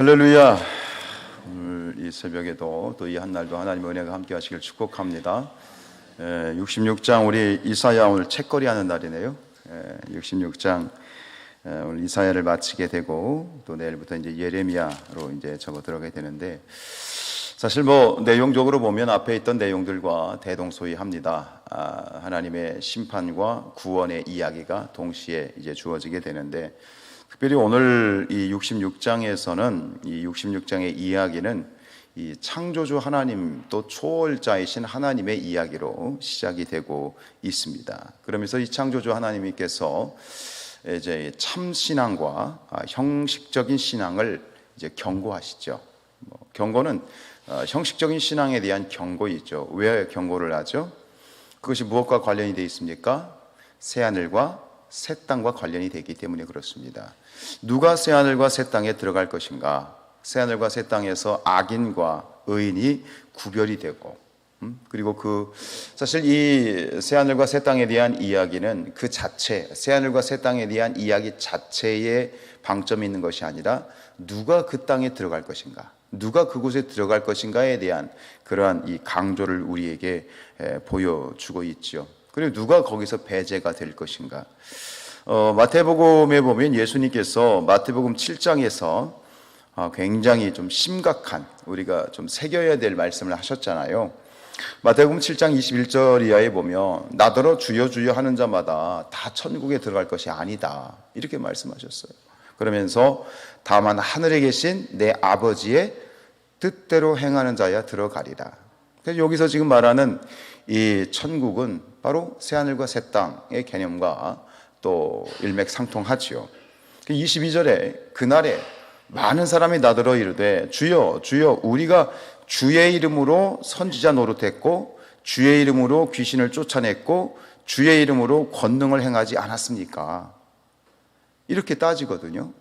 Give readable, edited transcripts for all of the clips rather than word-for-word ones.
할렐루야. 오늘 이 새벽에도 또 이 한날도 하나님의 은혜가 함께 하시길 축복합니다. 66장 우리 이사야 오늘 책거리 하는 날이네요. 66장 오늘 이사야를 마치게 되고 또 내일부터 이제 예레미야로 이제 접어 들어가게 되는데, 사실 내용적으로 보면 앞에 있던 내용들과 대동소이합니다. 하나님의 심판과 구원의 이야기가 동시에 이제 주어지게 되는데, 특별히 오늘 이 66장에서는 이 66장의 이야기는 이 창조주 하나님 또 초월자이신 하나님의 이야기로 시작이 되고 있습니다. 그러면서 이 창조주 하나님께서 이제 참 신앙과 형식적인 신앙을 이제 경고하시죠. 경고는 형식적인 신앙에 대한 경고이죠. 왜 경고를 하죠? 그것이 무엇과 관련이 되어 있습니까? 새하늘과 새 땅과 관련이 되기 때문에 그렇습니다. 누가 새하늘과 새 땅에 들어갈 것인가? 새하늘과 새 땅에서 악인과 의인이 구별이 되고, 그리고 사실 이 새하늘과 새 땅에 대한 이야기는 그 자체, 새하늘과 새 땅에 대한 이야기 자체에 방점이 있는 것이 아니라 누가 그 땅에 들어갈 것인가, 누가 그곳에 들어갈 것인가에 대한 그러한 이 강조를 우리에게 보여주고 있죠. 그리고 누가 거기서 배제가 될 것인가. 마태복음에 보면 예수님께서 마태복음 7장에서 굉장히 좀 심각한, 우리가 좀 새겨야 될 말씀을 하셨잖아요. 마태복음 7장 21절 이하에 보면 나더러 주여 주여 하는 자마다 다 천국에 들어갈 것이 아니다, 이렇게 말씀하셨어요. 그러면서 다만 하늘에 계신 내 아버지의 뜻대로 행하는 자야 들어가리라. 그래서 여기서 지금 말하는 이 천국은 바로 새하늘과 새 땅의 개념과 또 일맥상통하지요. 22절에 그날에 많은 사람이 나더러 이르되 주여 주여 우리가 주의 이름으로 선지자 노릇했고 주의 이름으로 귀신을 쫓아냈고 주의 이름으로 권능을 행하지 않았습니까? 이렇게 따지거든요.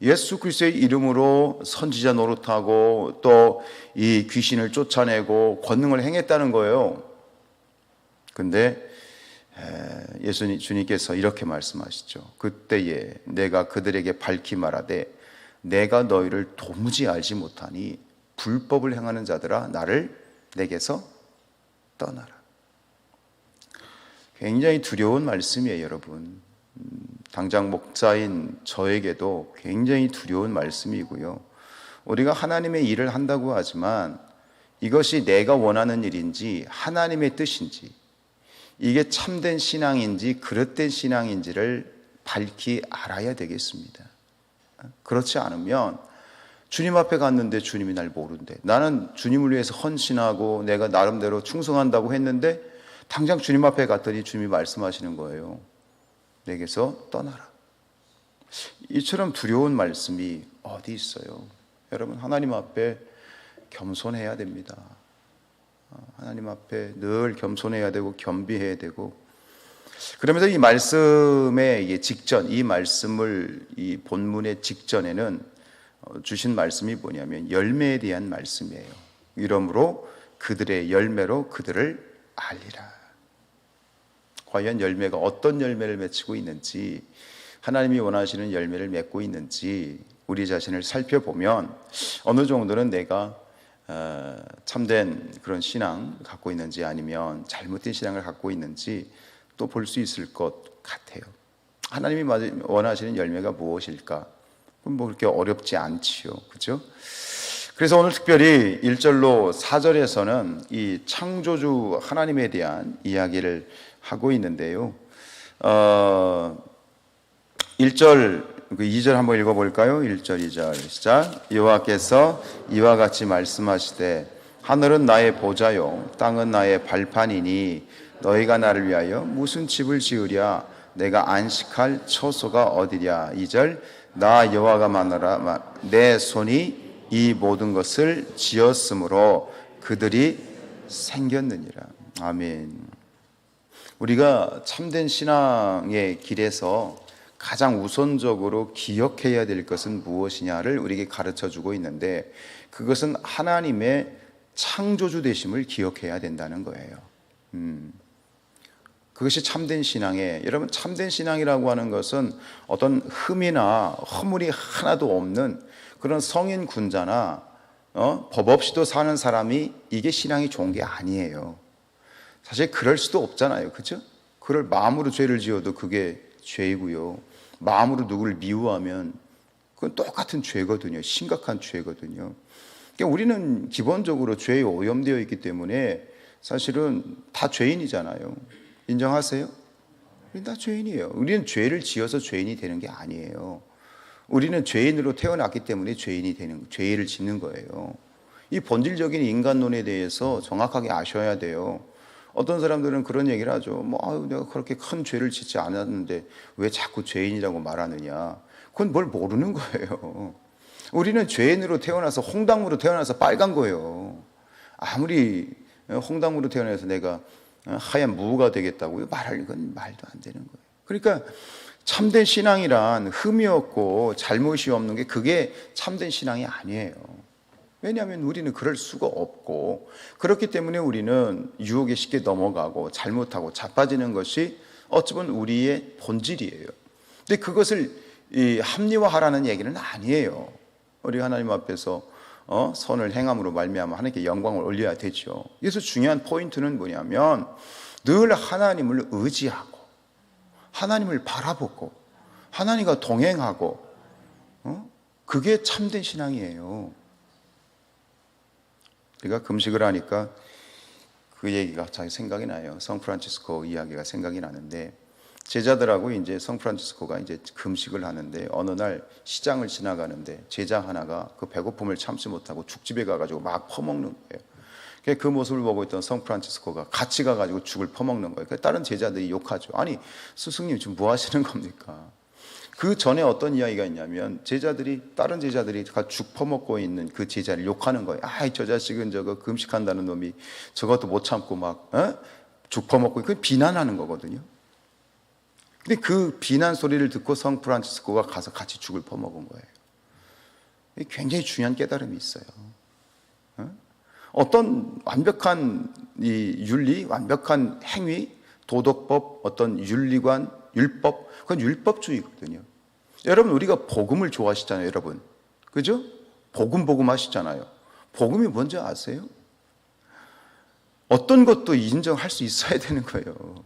예수 그리스도의 이름으로 선지자 노릇하고 또 이 귀신을 쫓아내고 권능을 행했다는 거예요. 근데 주님께서 이렇게 말씀하시죠. 그때에 내가 그들에게 밝히 말하되 내가 너희를 도무지 알지 못하니 불법을 행하는 자들아 나를 내게서 떠나라. 굉장히 두려운 말씀이에요, 여러분. 당장 목자인 저에게도 굉장히 두려운 말씀이고요. 우리가 하나님의 일을 한다고 하지만 이것이 내가 원하는 일인지 하나님의 뜻인지, 이게 참된 신앙인지 그릇된 신앙인지를 밝히 알아야 되겠습니다. 그렇지 않으면 주님 앞에 갔는데 주님이 날 모른대, 나는 주님을 위해서 헌신하고 내가 나름대로 충성한다고 했는데 당장 주님 앞에 갔더니 주님이 말씀하시는 거예요. 내게서 떠나라. 이처럼 두려운 말씀이 어디 있어요? 여러분, 하나님 앞에 겸손해야 됩니다. 하나님 앞에 늘 겸손해야 되고 겸비해야 되고, 그러면서 이 말씀의 직전, 이 말씀을 이 본문의 직전에는 주신 말씀이 뭐냐면 열매에 대한 말씀이에요. 이러므로 그들의 열매로 그들을 알리라. 과연 열매가 어떤 열매를 맺히고 있는지, 하나님이 원하시는 열매를 맺고 있는지 우리 자신을 살펴보면 어느 정도는 내가 참된 그런 신앙을 갖고 있는지 아니면 잘못된 신앙을 갖고 있는지 또 볼 수 있을 것 같아요. 하나님이 원하시는 열매가 무엇일까? 그렇게 어렵지 않지요, 그렇죠? 그래서 오늘 특별히 1절로 4절에서는 이 창조주 하나님에 대한 이야기를 하고 있는데요. 1절, 2절 한번 읽어볼까요? 1절, 2절 시작. 여호와께서 이와 같이 말씀하시되 하늘은 나의 보좌요 땅은 나의 발판이니 너희가 나를 위하여 무슨 집을 지으랴? 내가 안식할 처소가 어디랴? 2절, 나 여호와가 마노라 내 손이 이 모든 것을 지었으므로 그들이 생겼느니라. 아멘. 우리가 참된 신앙의 길에서 가장 우선적으로 기억해야 될 것은 무엇이냐를 우리에게 가르쳐주고 있는데, 그것은 하나님의 창조주 되심을 기억해야 된다는 거예요. 그것이 참된 신앙에, 여러분, 참된 신앙이라고 하는 것은 어떤 흠이나 허물이 하나도 없는 그런 성인 군자나 법 없이도 사는 사람이 이게 신앙이 좋은 게 아니에요. 사실 그럴 수도 없잖아요. 그렇죠? 그럴 마음으로 죄를 지어도 그게 죄이고요. 마음으로 누구를 미워하면 그건 똑같은 죄거든요. 심각한 죄거든요. 그러니까 우리는 기본적으로 죄에 오염되어 있기 때문에 사실은 다 죄인이잖아요. 인정하세요? 우리는 다 죄인이에요. 우리는 죄를 지어서 죄인이 되는 게 아니에요. 우리는 죄인으로 태어났기 때문에 죄를 짓는 거예요. 이 본질적인 인간론에 대해서 정확하게 아셔야 돼요. 어떤 사람들은 그런 얘기를 하죠. 내가 그렇게 큰 죄를 짓지 않았는데 왜 자꾸 죄인이라고 말하느냐. 그건 뭘 모르는 거예요. 우리는 죄인으로 태어나서 홍당무로 태어나서 빨간 거예요. 아무리 홍당무로 태어나서 내가 하얀 무가 되겠다고 말할 건 말도 안 되는 거예요. 그러니까 참된 신앙이란 흠이 없고 잘못이 없는 게 그게 참된 신앙이 아니에요. 왜냐하면 우리는 그럴 수가 없고 그렇기 때문에 우리는 유혹에 쉽게 넘어가고 잘못하고 자빠지는 것이 어찌 보면 우리의 본질이에요. 근데 그것을 합리화하라는 얘기는 아니에요. 우리 하나님 앞에서 선을 행함으로 말미암아 하나님께 영광을 올려야 되죠. 그래서 중요한 포인트는 뭐냐면 늘 하나님을 의지하고 하나님을 바라보고 하나님과 동행하고 그게 참된 신앙이에요. 우리가 금식을 하니까 그 얘기가 잘 생각이 나요. 성프란치스코 이야기가 생각이 나는데 제자들하고 이제 성프란치스코가 이제 금식을 하는데 어느 날 시장을 지나가는데 제자 하나가 그 배고픔을 참지 못하고 죽집에 가가지고 막 퍼먹는 거예요. 그 모습을 보고 있던 성프란치스코가 같이 가가지고 죽을 퍼먹는 거예요. 다른 제자들이 욕하죠. 아니 스승님 지금 뭐 하시는 겁니까? 그 전에 어떤 이야기가 있냐면 다른 제자들이 죽 퍼먹고 있는 그 제자를 욕하는 거예요. 저 자식은 저거 금식한다는 놈이 저것도 못 참고 막 죽 퍼먹고 그 비난하는 거거든요. 근데 그 비난 소리를 듣고 성 프란치스코가 가서 같이 죽을 퍼먹은 거예요. 굉장히 중요한 깨달음이 있어요. 어떤 완벽한 이 윤리, 완벽한 행위, 도덕법, 어떤 윤리관, 율법, 그건 율법주의거든요. 여러분 우리가 복음을 좋아하시잖아요, 여러분. 그죠? 복음 하시잖아요. 복음이 뭔지 아세요? 어떤 것도 인정할 수 있어야 되는 거예요.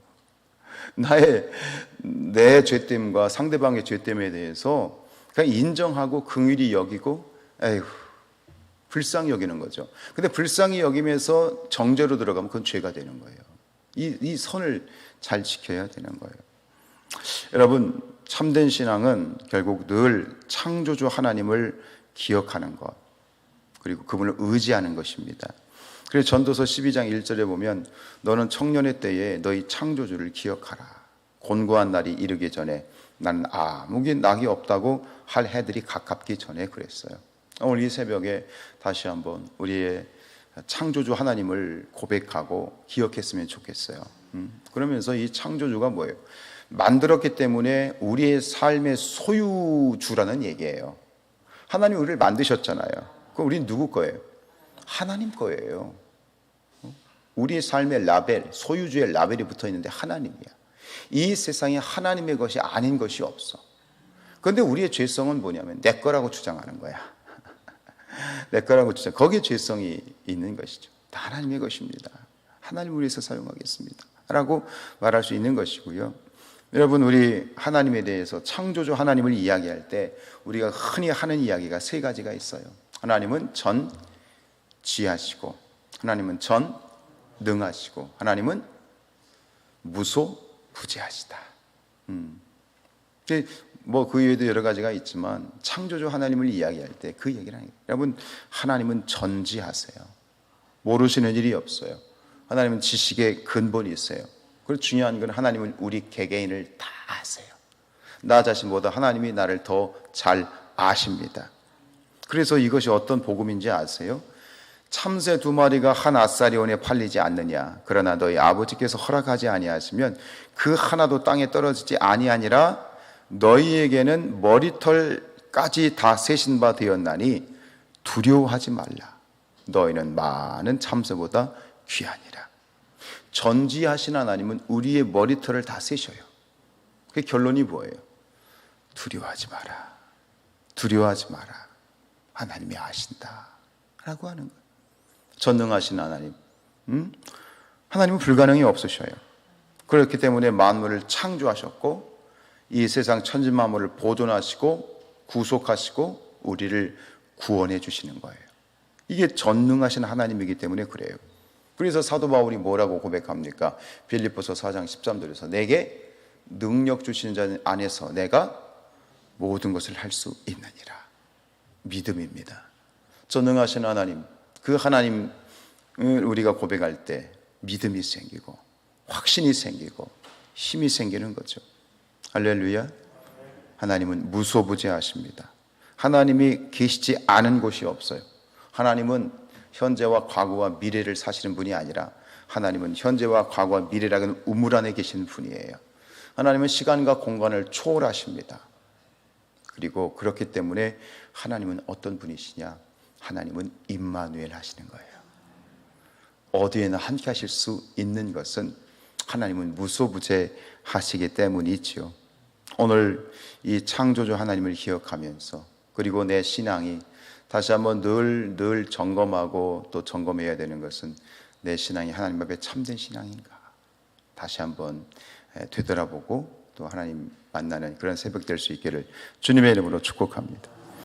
내 죄됨과 상대방의 죄됨에 대해서 그냥 인정하고 긍휼히 여기고 불쌍히 여기는 거죠. 근데 불쌍히 여기면서 정죄로 들어가면 그건 죄가 되는 거예요. 이 선을 잘 지켜야 되는 거예요. 여러분 참된 신앙은 결국 늘 창조주 하나님을 기억하는 것 그리고 그분을 의지하는 것입니다. 그래서 전도서 12장 1절에 보면 너는 청년의 때에 너희 창조주를 기억하라. 곤고한 날이 이르기 전에 나는 아무 낙이 없다고 할 해들이 가깝기 전에 그랬어요. 오늘 이 새벽에 다시 한번 우리의 창조주 하나님을 고백하고 기억했으면 좋겠어요. 그러면서 이 창조주가 뭐예요? 만들었기 때문에 우리의 삶의 소유주라는 얘기예요. 하나님이 우리를 만드셨잖아요. 그럼 우리는 누구 거예요? 하나님 거예요. 우리의 삶의 라벨, 소유주의 라벨이 붙어 있는데 하나님이야. 이 세상에 하나님의 것이 아닌 것이 없어. 그런데 우리의 죄성은 뭐냐면 내 거라고 주장하는 거야. 내 거라고 주장. 거기에 죄성이 있는 것이죠. 다 하나님의 것입니다. 하나님을 위해서 사용하겠습니다. 라고 말할 수 있는 것이고요. 여러분 우리 하나님에 대해서 창조주 하나님을 이야기할 때 우리가 흔히 하는 이야기가 세 가지가 있어요. 하나님은 전지하시고 하나님은 전능하시고 하나님은 무소부재하시다. 그 외에도 여러 가지가 있지만 창조주 하나님을 이야기할 때 그 얘기를 하는 거예요. 여러분 하나님은 전지하세요. 모르시는 일이 없어요. 하나님은 지식의 근본이 있어요. 그리고 중요한 건 하나님은 우리 개개인을 다 아세요. 나 자신보다 하나님이 나를 더 잘 아십니다. 그래서 이것이 어떤 복음인지 아세요? 참새 2마리가 한 아사리온에 팔리지 않느냐. 그러나 너희 아버지께서 허락하지 아니하시면 그 하나도 땅에 떨어지지 아니하니라. 너희에게는 머리털까지 다 세신 바 되었나니 두려워하지 말라. 너희는 많은 참새보다 귀하니라. 전지하신 하나님은 우리의 머리털을 다 세셔요. 그 결론이 뭐예요? 두려워하지 마라. 두려워하지 마라. 하나님이 아신다라고 하는 거예요. 전능하신 하나님, 하나님은 불가능이 없으셔요. 그렇기 때문에 만물을 창조하셨고 이 세상 천지만물을 보존하시고 구속하시고 우리를 구원해 주시는 거예요. 이게 전능하신 하나님이기 때문에 그래요. 그래서 사도 바울이 뭐라고 고백합니까? 빌립보서 4장 13절에서 내게 능력 주시는 자 안에서 내가 모든 것을 할 수 있느니라. 믿음입니다. 전능하신 하나님, 그 하나님을 우리가 고백할 때 믿음이 생기고 확신이 생기고 힘이 생기는 거죠. 할렐루야. 하나님은 무소부재하십니다. 하나님이 계시지 않은 곳이 없어요. 하나님은 현재와 과거와 미래를 사시는 분이 아니라 하나님은 현재와 과거와 미래라는 우물 안에 계신 분이에요. 하나님은 시간과 공간을 초월하십니다. 그리고 그렇기 때문에 하나님은 어떤 분이시냐? 하나님은 임마누엘 하시는 거예요. 어디에나 함께 하실 수 있는 것은 하나님은 무소부재하시기 때문이지요. 오늘 이 창조주 하나님을 기억하면서 그리고 내 신앙이 다시 한번 늘 점검하고 또 점검해야 되는 것은 내 신앙이 하나님 앞에 참된 신앙인가? 다시 한번 되돌아보고 또 하나님 만나는 그런 새벽 될 수 있기를 주님의 이름으로 축복합니다.